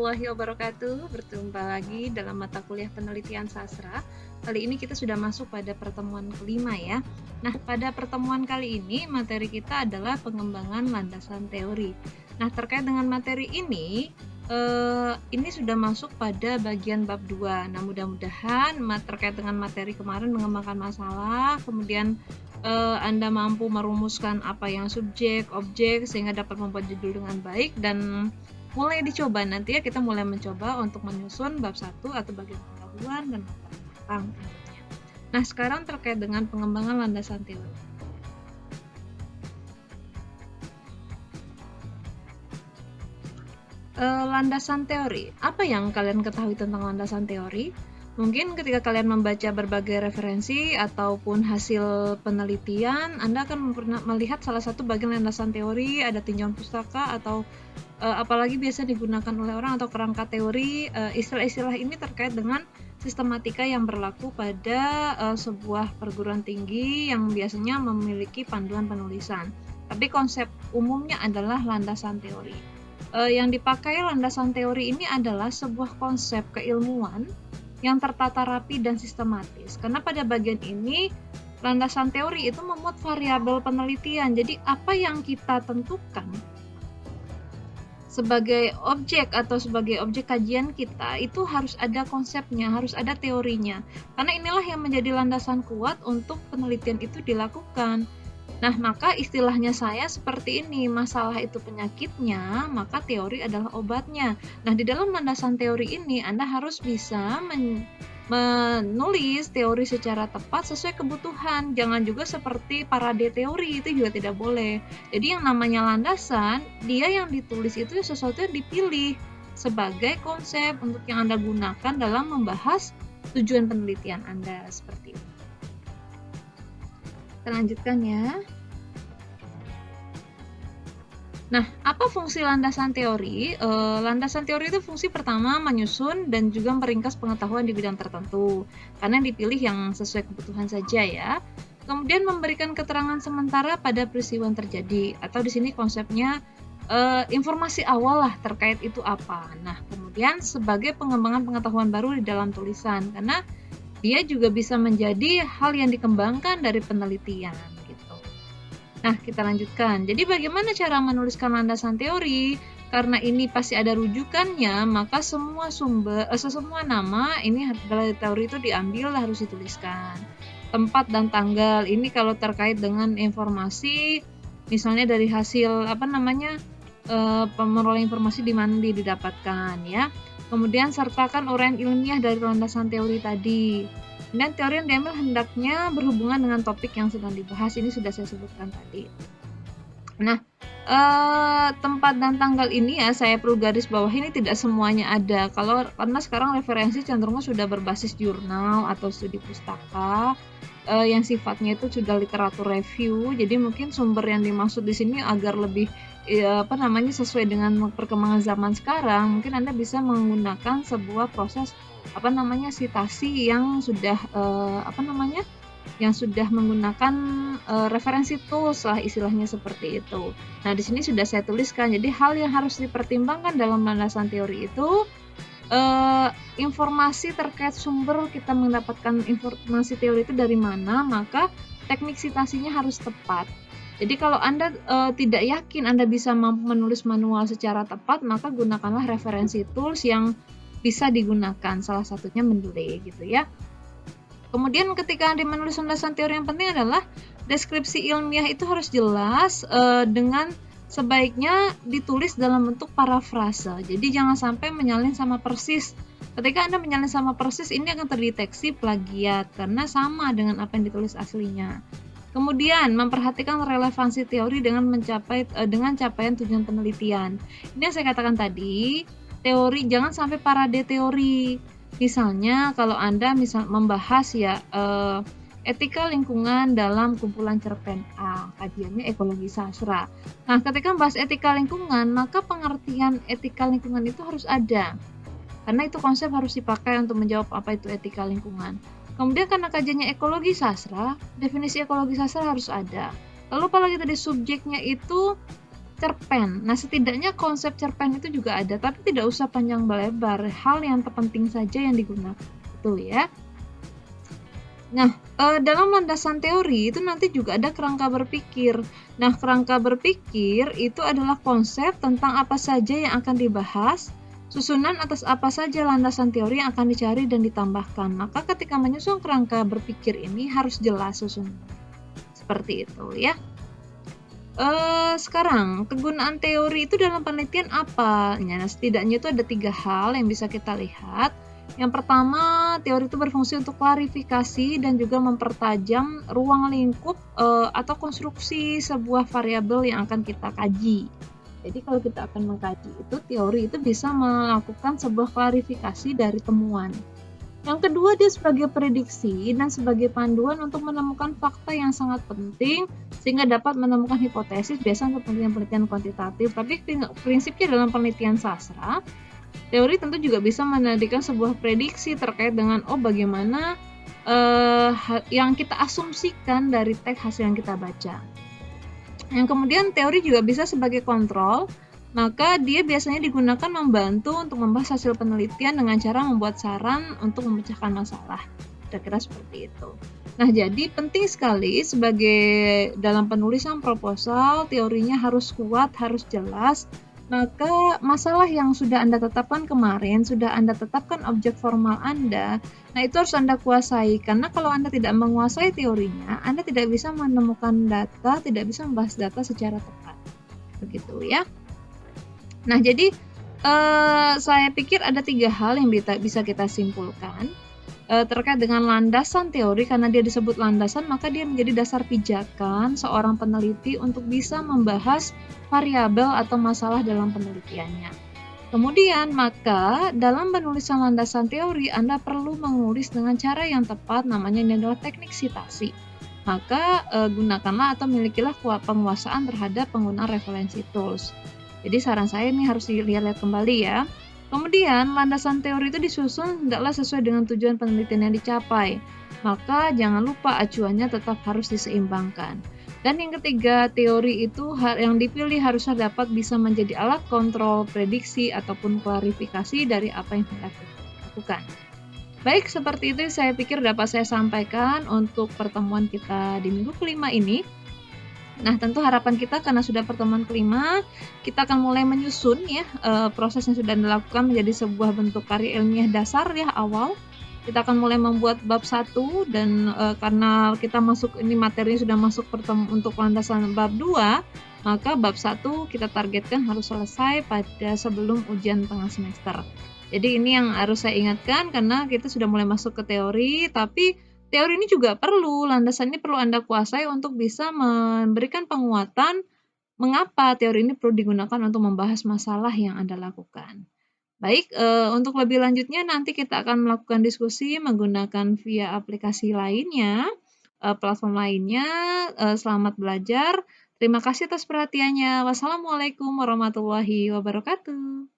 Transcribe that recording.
warahmatullahi wabarakatuh. Berjumpa lagi dalam mata kuliah penelitian sastra. Kali ini kita sudah masuk pada pertemuan kelima ya. Nah, pada pertemuan kali ini materi kita adalah pengembangan landasan teori. Nah, terkait dengan materi ini sudah masuk pada bagian bab 2. Nah, mudah-mudahan terkait dengan materi kemarin mengembangkan masalah, kemudian Anda mampu merumuskan apa yang subjek, objek, sehingga dapat membuat judul dengan baik, dan mulai dicoba nanti ya, kita mulai mencoba untuk menyusun bab 1 atau bagian pendahuluan dan latar belakang tentunya. Nah, sekarang terkait dengan pengembangan landasan teori. Landasan teori. Apa yang kalian ketahui tentang landasan teori? Mungkin ketika kalian membaca berbagai referensi ataupun hasil penelitian, Anda akan melihat salah satu bagian landasan teori, ada tinjauan pustaka atau apalagi biasa digunakan oleh orang atau kerangka teori. Istilah-istilah ini terkait dengan sistematika yang berlaku pada sebuah perguruan tinggi yang biasanya memiliki panduan penulisan. Tapi konsep umumnya adalah landasan teori. Yang dipakai landasan teori ini adalah sebuah konsep keilmuan yang tertata rapi dan sistematis. Karena pada bagian ini landasan teori itu memuat variabel penelitian. Jadi apa yang kita tentukan sebagai objek atau sebagai objek kajian kita itu harus ada konsepnya, harus ada teorinya. Karena inilah yang menjadi landasan kuat untuk penelitian itu dilakukan. Nah, maka istilahnya saya seperti ini, masalah itu penyakitnya, maka teori adalah obatnya. Nah, di dalam landasan teori ini Anda harus bisa menulis teori secara tepat sesuai kebutuhan. Jangan juga seperti parade teori, itu juga tidak boleh. Jadi yang namanya landasan, dia yang ditulis itu sesuatu yang dipilih sebagai konsep untuk yang Anda gunakan dalam membahas tujuan penelitian Anda, seperti itu. Kita lanjutkan ya. Nah, apa fungsi landasan teori? Landasan teori itu fungsi pertama menyusun dan juga meringkas pengetahuan di bidang tertentu, karena dipilih yang sesuai kebutuhan saja ya. Kemudian memberikan keterangan sementara pada peristiwa yang terjadi, atau di sini konsepnya informasi awal lah terkait itu apa. Nah, kemudian sebagai pengembangan pengetahuan baru di dalam tulisan, karena dia juga bisa menjadi hal yang dikembangkan dari penelitian gitu. Nah, kita lanjutkan. Jadi bagaimana cara menuliskan landasan teori? Karena ini pasti ada rujukannya, maka semua nama ini dari teori itu diambil harus dituliskan. Tempat dan tanggal ini kalau terkait dengan informasi, misalnya dari hasil pemeroleh informasi di mana didapatkan ya. Kemudian sertakan uraian ilmiah dari landasan teori tadi. Dan teori yang diambil hendaknya berhubungan dengan topik yang sedang dibahas. Ini sudah saya sebutkan tadi. Nah, tempat dan tanggal ini ya saya perlu garis bawah, ini tidak semuanya ada. Karena sekarang referensi cenderung sudah berbasis jurnal atau studi pustaka yang sifatnya itu sudah literatur review. Jadi mungkin sumber yang dimaksud di sini agar lebih sesuai dengan perkembangan zaman sekarang, mungkin Anda bisa menggunakan sebuah proses sitasi yang sudah yang sudah menggunakan referensi tools lah, istilahnya seperti itu. Nah, di sini sudah saya tuliskan. Jadi hal yang harus dipertimbangkan dalam landasan teori itu informasi terkait sumber, kita mendapatkan informasi teori itu dari mana, maka teknik sitasinya harus tepat. Jadi kalau Anda tidak yakin Anda bisa menulis manual secara tepat, maka gunakanlah referensi tools yang bisa digunakan, salah satunya Mendeley gitu ya. Kemudian ketika Anda menulis landasan teori, yang penting adalah deskripsi ilmiah itu harus jelas, dengan sebaiknya ditulis dalam bentuk parafrase. Jadi jangan sampai menyalin sama persis. Ketika Anda menyalin sama persis, ini akan terdeteksi plagiat karena sama dengan apa yang ditulis aslinya. Kemudian memperhatikan relevansi teori dengan capaian tujuan penelitian. Ini yang saya katakan tadi, teori jangan sampai parade teori. Misalnya kalau Anda membahas ya etika lingkungan dalam kumpulan cerpen A, kajiannya ekologi sastra. Nah, ketika membahas etika lingkungan, maka pengertian etika lingkungan itu harus ada. Karena itu konsep harus dipakai untuk menjawab apa itu etika lingkungan. Kemudian karena kajiannya ekologi sastra, definisi ekologi sastra harus ada. Lalu apalagi tadi subjeknya itu cerpen. Nah, setidaknya konsep cerpen itu juga ada, tapi tidak usah panjang lebar. Hal yang terpenting saja yang digunakan. Itu ya. Nah, dalam landasan teori itu nanti juga ada kerangka berpikir. Nah, kerangka berpikir itu adalah konsep tentang apa saja yang akan dibahas, susunan atas apa saja landasan teori yang akan dicari dan ditambahkan. Maka ketika menyusun kerangka berpikir ini harus jelas susunan. Seperti itu ya. Sekarang kegunaan teori itu dalam penelitian apa? Nah, setidaknya itu ada 3 hal yang bisa kita lihat. Yang pertama, teori itu berfungsi untuk klarifikasi dan juga mempertajam ruang lingkup atau konstruksi sebuah variabel yang akan kita kaji. Jadi kalau kita akan mengkaji itu, teori itu bisa melakukan sebuah klarifikasi dari temuan. Yang kedua, dia sebagai prediksi dan sebagai panduan untuk menemukan fakta yang sangat penting sehingga dapat menemukan hipotesis biasa untuk penelitian kuantitatif. Tapi prinsipnya dalam penelitian sastra, teori tentu juga bisa menjadikan sebuah prediksi terkait dengan bagaimana yang kita asumsikan dari teks hasil yang kita baca. Yang kemudian teori juga bisa sebagai kontrol, maka dia biasanya digunakan membantu untuk membahas hasil penelitian dengan cara membuat saran untuk memecahkan masalah. Kira-kira seperti itu. Nah, jadi penting sekali sebagai dalam penulisan proposal, teorinya harus kuat, harus jelas. Maka masalah yang sudah Anda tetapkan kemarin, sudah Anda tetapkan objek formal Anda, nah itu harus Anda kuasai. Karena kalau Anda tidak menguasai teorinya, Anda tidak bisa menemukan data, tidak bisa membahas data secara tepat. Begitu ya. Nah, jadi saya pikir ada 3 hal yang bisa kita simpulkan terkait dengan landasan teori. Karena dia disebut landasan, maka dia menjadi dasar pijakan seorang peneliti untuk bisa membahas variabel atau masalah dalam penelitiannya. Kemudian, maka dalam penulisan landasan teori, Anda perlu menulis dengan cara yang tepat, namanya ini adalah teknik sitasi. Maka gunakanlah atau milikilah penguasaan terhadap penggunaan referensi tools. Jadi saran saya ini harus dilihat-lihat kembali ya. Kemudian, landasan teori itu disusun hendaklah sesuai dengan tujuan penelitian yang dicapai. Maka jangan lupa acuannya tetap harus diseimbangkan. Dan yang ketiga, teori itu yang dipilih harusnya dapat bisa menjadi alat kontrol, prediksi, ataupun klarifikasi dari apa yang hendak kita lakukan. Baik, seperti itu saya pikir dapat saya sampaikan untuk pertemuan kita di minggu kelima ini. Nah, tentu harapan kita karena sudah pertemuan kelima, kita akan mulai menyusun ya proses yang sudah dilakukan menjadi sebuah bentuk karya ilmiah dasar ya awal. Kita akan mulai membuat bab 1 dan karena kita masuk ini materinya sudah masuk untuk landasan bab 2, maka bab 1 kita targetkan harus selesai pada sebelum ujian tengah semester. Jadi ini yang harus saya ingatkan karena kita sudah mulai masuk ke teori, tapi teori ini juga perlu, landasan ini perlu Anda kuasai untuk bisa memberikan penguatan mengapa teori ini perlu digunakan untuk membahas masalah yang Anda lakukan. Baik, untuk lebih lanjutnya nanti kita akan melakukan diskusi menggunakan via aplikasi lainnya, platform lainnya. Selamat belajar. Terima kasih atas perhatiannya. Wassalamualaikum warahmatullahi wabarakatuh.